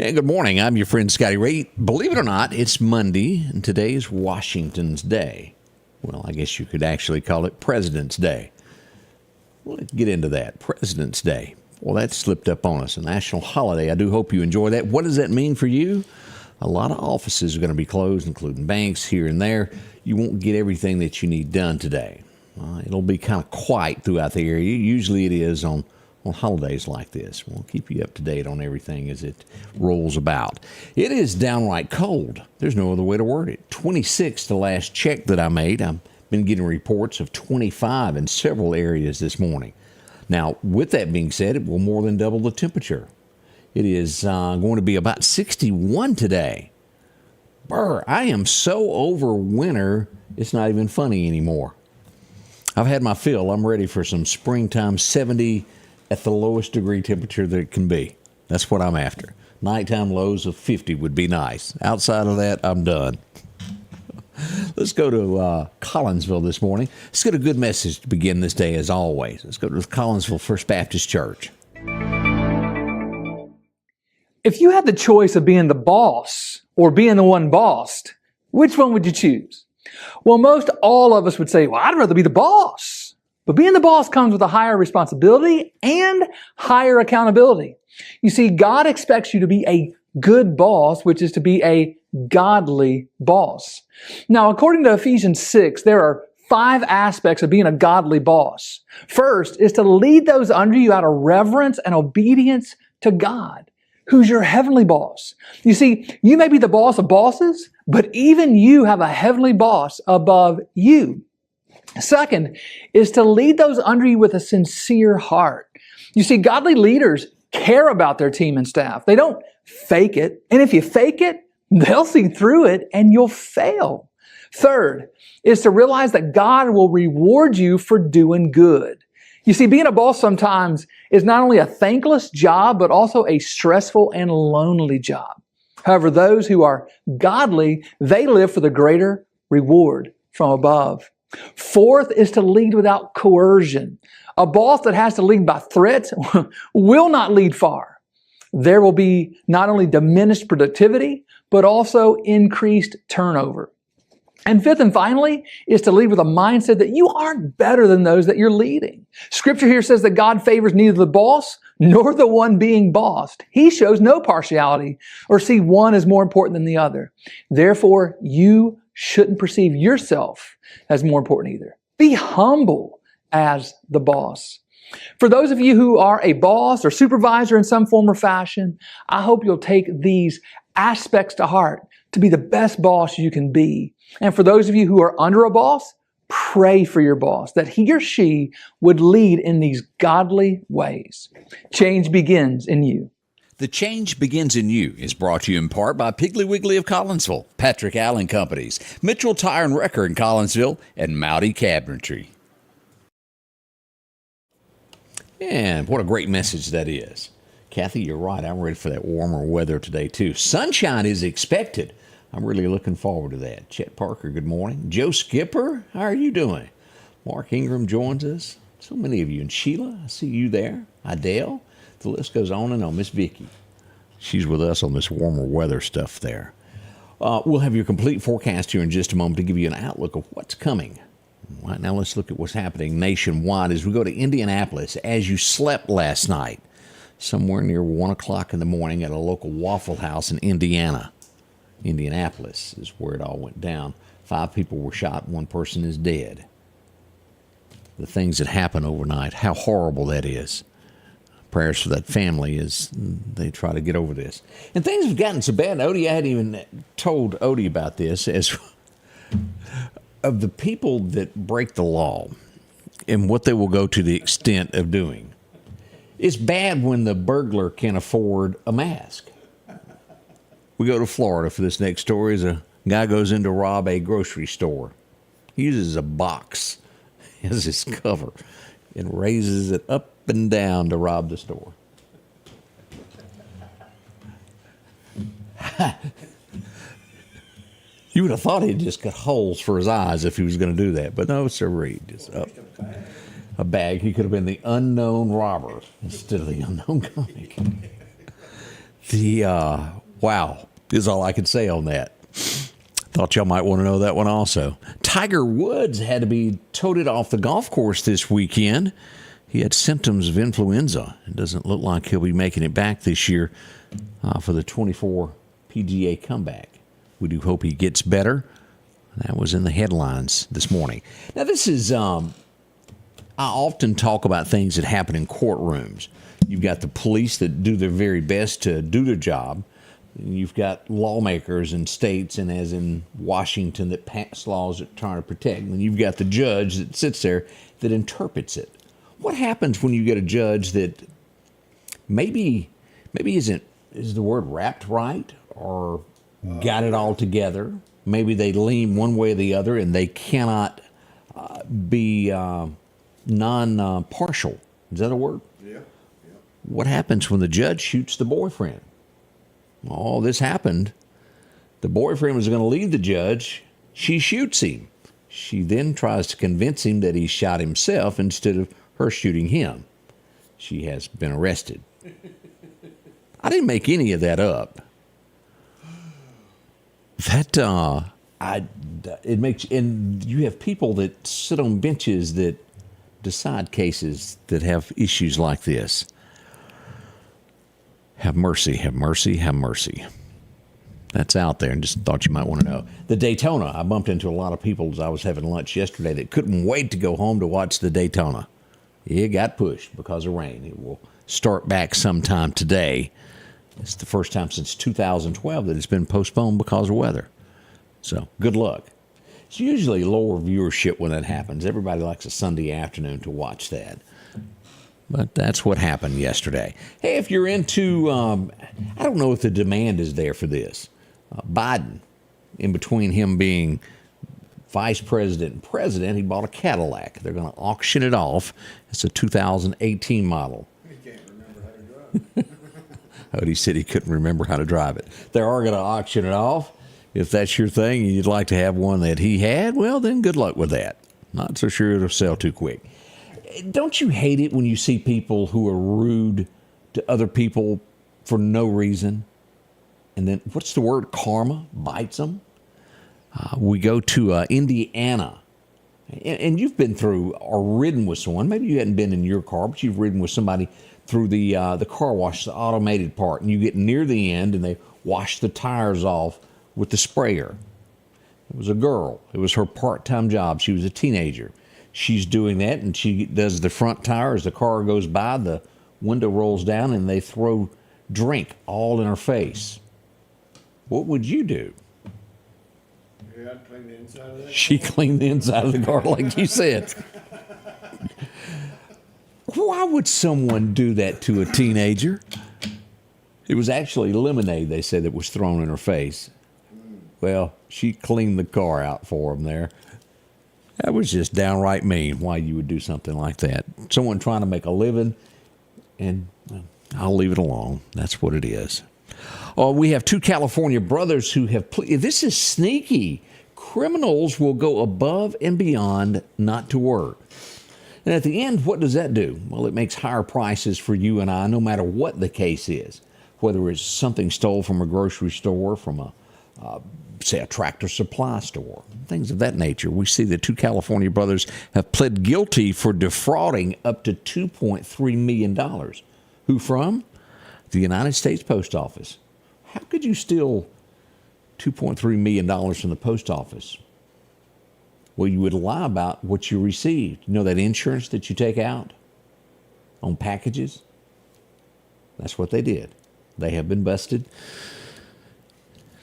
Hey, good morning. I'm your friend Scotty Ray. Believe it or not, it's Monday, and today is Washington's Day. Well, I guess you could actually call it President's Day. Well, let's get into that. President's Day. Well, that slipped up on us, a national holiday. I do hope you enjoy that. What does that mean for you? A lot of offices are going to be closed, including banks here and there. You won't get everything that you need done today. It'll be kind of quiet throughout the area. Usually it is on holidays like this. We'll keep you up to date on everything as it rolls about. It is downright cold. There's no other way to word it. 26 the last check that I made. I've been getting reports of 25 in several areas this morning. Now, with that being said, it will more than double the temperature. It is going to be about 61 today. Brr, I am so over winter, it's not even funny anymore. I've had my fill. I'm ready for some springtime 70 at the lowest degree temperature that it can be. That's what I'm after. Nighttime lows of 50 would be nice. Outside of that, I'm done. Let's go to Collinsville this morning. Let's get a good message to begin this day as always. Let's go to Collinsville First Baptist Church. If you had the choice of being the boss or being the one bossed, which one would you choose? Well, most all of us would say, well, I'd rather be the boss. But being the boss comes with a higher responsibility and higher accountability. You see, God expects you to be a good boss, which is to be a godly boss. Now, according to Ephesians 6, there are 5 aspects of being a godly boss. First is to lead those under you out of reverence and obedience to God, who's your heavenly boss. You see, you may be the boss of bosses, but even you have a heavenly boss above you. Second is to lead those under you with a sincere heart. You see, godly leaders care about their team and staff. They don't fake it. And if you fake it, they'll see through it and you'll fail. Third is to realize that God will reward you for doing good. You see, being a boss sometimes is not only a thankless job, but also a stressful and lonely job. However, those who are godly, they live for the greater reward from above. Fourth is to lead without coercion. A boss that has to lead by threats will not lead far. There will be not only diminished productivity, but also increased turnover. And fifth and finally is to lead with a mindset that you aren't better than those that you're leading. Scripture here says that God favors neither the boss nor the one being bossed. He shows no partiality or see one as more important than the other. Therefore, you shouldn't perceive yourself as more important either. Be humble as the boss. For those of you who are a boss or supervisor in some form or fashion, I hope you'll take these aspects to heart to be the best boss you can be. And for those of you who are under a boss, pray for your boss that he or she would lead in these godly ways. Change begins in you. The Change Begins in You is brought to you in part by Piggly Wiggly of Collinsville, Patrick Allen Companies, Mitchell Tire and Wrecker in Collinsville, and Mowdy Cabinetry. And what a great message that is. Kathy, you're right. I'm ready for that warmer weather today, too. Sunshine is expected. I'm really looking forward to that. Chet Parker, good morning. Joe Skipper, how are you doing? Mark Ingram joins us. So many of you. And Sheila, I see you there. Adele. The list goes on and on. Miss Vicky, she's with us on this warmer weather stuff there. We'll have your complete forecast here in just a moment to give you an outlook of what's coming. Right now, let's look at what's happening nationwide as we go to Indianapolis. As you slept last night, somewhere near 1 o'clock in the morning at a local Waffle House in Indianapolis is where it all went down. 5 people were shot. 1 person is dead. The things that happened overnight, how horrible that is. Prayers for that family as they try to get over this. And things have gotten so bad. Odie, I hadn't even told Odie about this, as of the people that break the law and what they will go to the extent of doing. It's bad when the burglar can afford a mask. We go to Florida for this next story. As a guy goes in to rob a grocery store. He uses a box as his cover and raises it up and down to rob the store. You would have thought he'd just got holes for his eyes if he was going to do that. But no, sir, just up. A bag. He could have been the unknown robber instead of the unknown comic. Wow is all I can say on that. Thought y'all might want to know that one also. Tiger Woods had to be toted off the golf course this weekend. He had symptoms of influenza. It doesn't look like he'll be making it back this year for the 24 PGA comeback. We do hope he gets better. That was in the headlines this morning. Now, this is, I often talk about things that happen in courtrooms. You've got the police that do their very best to do their job. You've got lawmakers in states, and as in Washington, that pass laws that are trying to protect. And you've got the judge that sits there that interprets it. What happens when you get a judge that maybe is the word wrapped right or got it all together? Maybe they lean one way or the other, and they cannot be non-partial. Is that a word? Yeah. What happens when the judge shoots the boyfriend? All this happened. The boyfriend was going to leave the judge. She shoots him. She then tries to convince him that he shot himself instead of her shooting him. She has been arrested. I didn't make any of that up. It makes, and you have people that sit on benches that decide cases that have issues like this. Have mercy, have mercy, have mercy. That's out there, and just thought you might want to know. The Daytona, I bumped into a lot of people as I was having lunch yesterday that couldn't wait to go home to watch the Daytona. It got pushed because of rain. It will start back sometime today. It's the first time since 2012 that it's been postponed because of weather. So, good luck. It's usually lower viewership when that happens. Everybody likes a Sunday afternoon to watch that. But that's what happened yesterday. Hey, if you're into, I don't know if the demand is there for this. Biden, in between him being vice president and president, he bought a Cadillac. They're going to auction it off. It's a 2018 model. He can't remember how to drive. He said he couldn't remember how to drive it. They are going to auction it off. If that's your thing and you'd like to have one that he had, well, then good luck with that. Not so sure it'll sell too quick. Don't you hate it when you see people who are rude to other people for no reason? And then, what's the word? Karma bites them. We go to Indiana. And you've been through or ridden with someone. Maybe you hadn't been in your car, but you've ridden with somebody through the car wash, the automated part. And you get near the end, and they wash the tires off with the sprayer. It was a girl. It was her part-time job. She was a teenager. She's doing that, and she does the front tire. As the car goes by, the window rolls down, and they throw drink all in her face. What would you do? Yeah, I'd clean the inside of that. She cleaned the inside of the car, like you said. Why would someone do that to a teenager? It was actually lemonade, they said, that was thrown in her face. Well, she cleaned the car out for him there. That was just downright mean, why you would do something like that. Someone trying to make a living, and I'll leave it alone. That's what it is. Oh, we have two California brothers who have this is sneaky. Criminals will go above and beyond not to work. And at the end, what does that do? Well, it makes higher prices for you and I, no matter what the case is. Whether it's something stole from a grocery store, from a say a Tractor Supply store, things of that nature. We see that two California brothers have pled guilty for defrauding up to $2.3 million. Who from? The United States Post Office. How could you steal $2.3 million from the post office? Well, you would lie about what you received. You know that insurance that you take out on packages? That's what they did. They have been busted.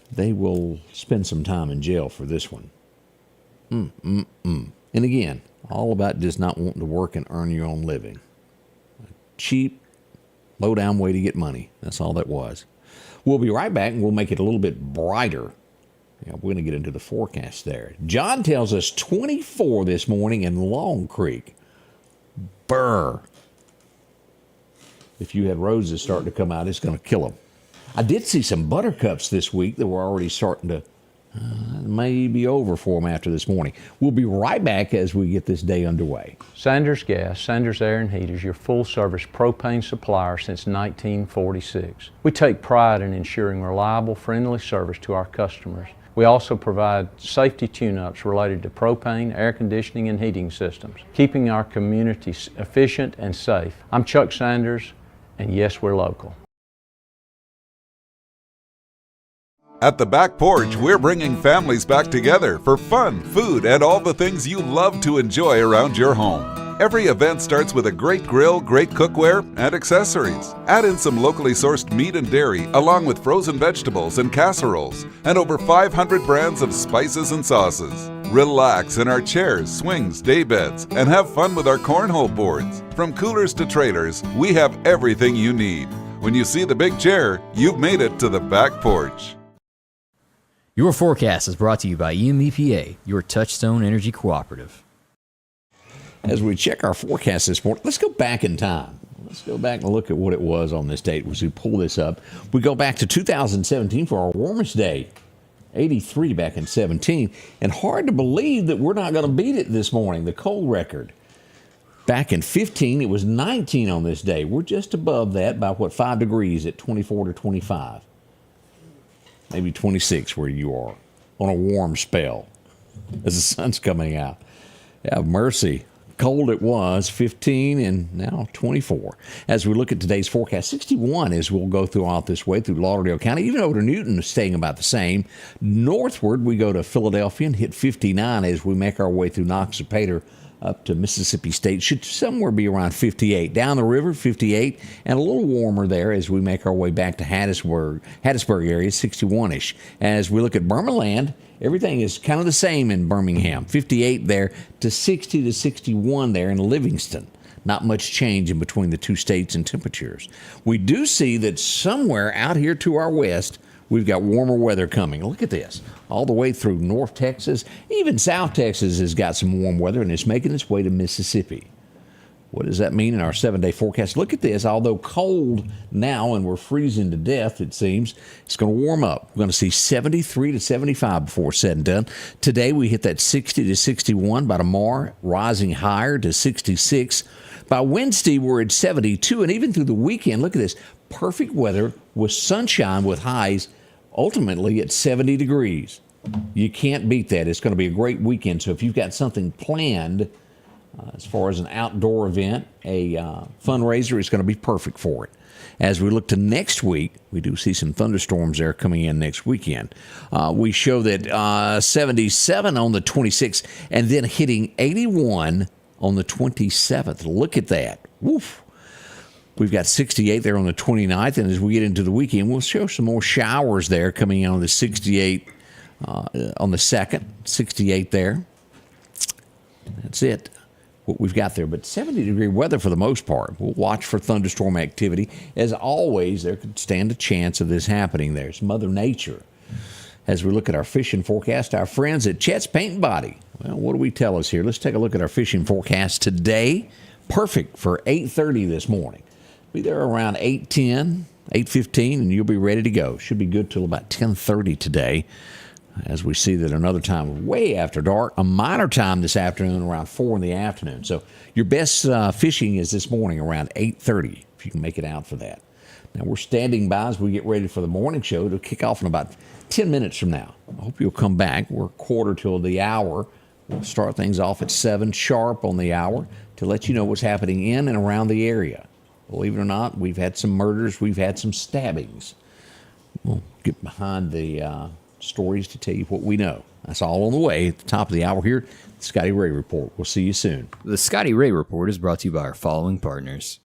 They will spend some time in jail for this one. And again, all about just not wanting to work and earn your own living. A cheap, low-down way to get money. That's all that was. We'll be right back, and we'll make it a little bit brighter. Yeah, we're going to get into the forecast there. John tells us 24 this morning in Long Creek. Brr. If you had roses starting to come out, it's going to kill them. I did see some buttercups this week that were already starting to It may be over for them after this morning. We'll be right back as we get this day underway. Sanders Gas, Sanders Air and Heat is your full-service propane supplier since 1946. We take pride in ensuring reliable, friendly service to our customers. We also provide safety tune-ups related to propane, air conditioning, and heating systems, keeping our community efficient and safe. I'm Chuck Sanders, and yes, we're local. At the Back Porch, we're bringing families back together for fun, food, and all the things you love to enjoy around your home. Every event starts with a great grill, great cookware, and accessories. Add in some locally sourced meat and dairy, along with frozen vegetables and casseroles, and over 500 brands of spices and sauces. Relax in our chairs, swings, day beds, and have fun with our cornhole boards. From coolers to trailers, we have everything you need. When you see the big chair, you've made it to the Back Porch. Your forecast is brought to you by EMEPA, your Touchstone Energy Cooperative. As we check our forecast this morning, let's go back in time. Let's go back and look at what it was on this date. As we pull this up, we go back to 2017 for our warmest day, 83 back in 17. And hard to believe that we're not going to beat it this morning, the cold record. Back in 15, it was 19 on this day. We're just above that by, 5 degrees at 24 to 25. Maybe 26 where you are on a warm spell as the sun's coming out. Have mercy. Cold it was, 15 and now 24. As we look at today's forecast, 61 as we'll go throughout this way through Lauderdale County. Even over to Newton is staying about the same. Northward, we go to Philadelphia and hit 59 as we make our way through Noxapater up to Mississippi State. Should somewhere be around 58. Down the river, 58, and a little warmer there as we make our way back to Hattiesburg area, 61-ish. As we look at Birmingham, everything is kind of the same in Birmingham, 58 there to 60 to 61 there in Livingston. Not much change in between the two states in temperatures. We do see that somewhere out here to our west, we've got warmer weather coming. Look at this. All the way through North Texas, even South Texas has got some warm weather, and it's making its way to Mississippi. What does that mean in our 7-day forecast? Look at this. Although cold now and we're freezing to death, it seems, it's going to warm up. We're going to see 73 to 75 before said and done. Today we hit that 60 to 61. By tomorrow, rising higher to 66. By Wednesday, we're at 72. And even through the weekend, look at this. Perfect weather with sunshine with highs ultimately at 70 degrees. You can't beat that. It's going to be a great weekend. So if you've got something planned as far as an outdoor event, a fundraiser, it's going to be perfect for it. As we look to next week, we do see some thunderstorms there coming in next weekend. We show that 77 on the 26th and then hitting 81 on the 27th. Look at that. Woof. We've got 68 there on the 29th, and as we get into the weekend, we'll show some more showers there coming in on the 68 on the 2nd, 68 there. That's it, what we've got there. But 70-degree weather for the most part. We'll watch for thunderstorm activity. As always, there could stand a chance of this happening there. It's Mother Nature. As we look at our fishing forecast, our friends at Chet's Paint and Body. Well, what do we tell us here? Let's take a look at our fishing forecast today. Perfect for 8:30 this morning. Be there around 8:10, 8:15, and you'll be ready to go. Should be good till about 10:30 today. As we see that another time way after dark, a minor time this afternoon around 4 in the afternoon. So your best fishing is this morning around 8:30, if you can make it out for that. Now we're standing by as we get ready for the morning show to kick off in about 10 minutes from now. I hope you'll come back. We're quarter till the hour. We'll start things off at 7 sharp on the hour to let you know what's happening in and around the area. Believe it or not, we've had some murders, we've had some stabbings. We'll get behind the stories to tell you what we know. That's all on the way at the top of the hour here. The Scotty Ray Report. We'll see you soon. The Scotty Ray Report is brought to you by our following partners.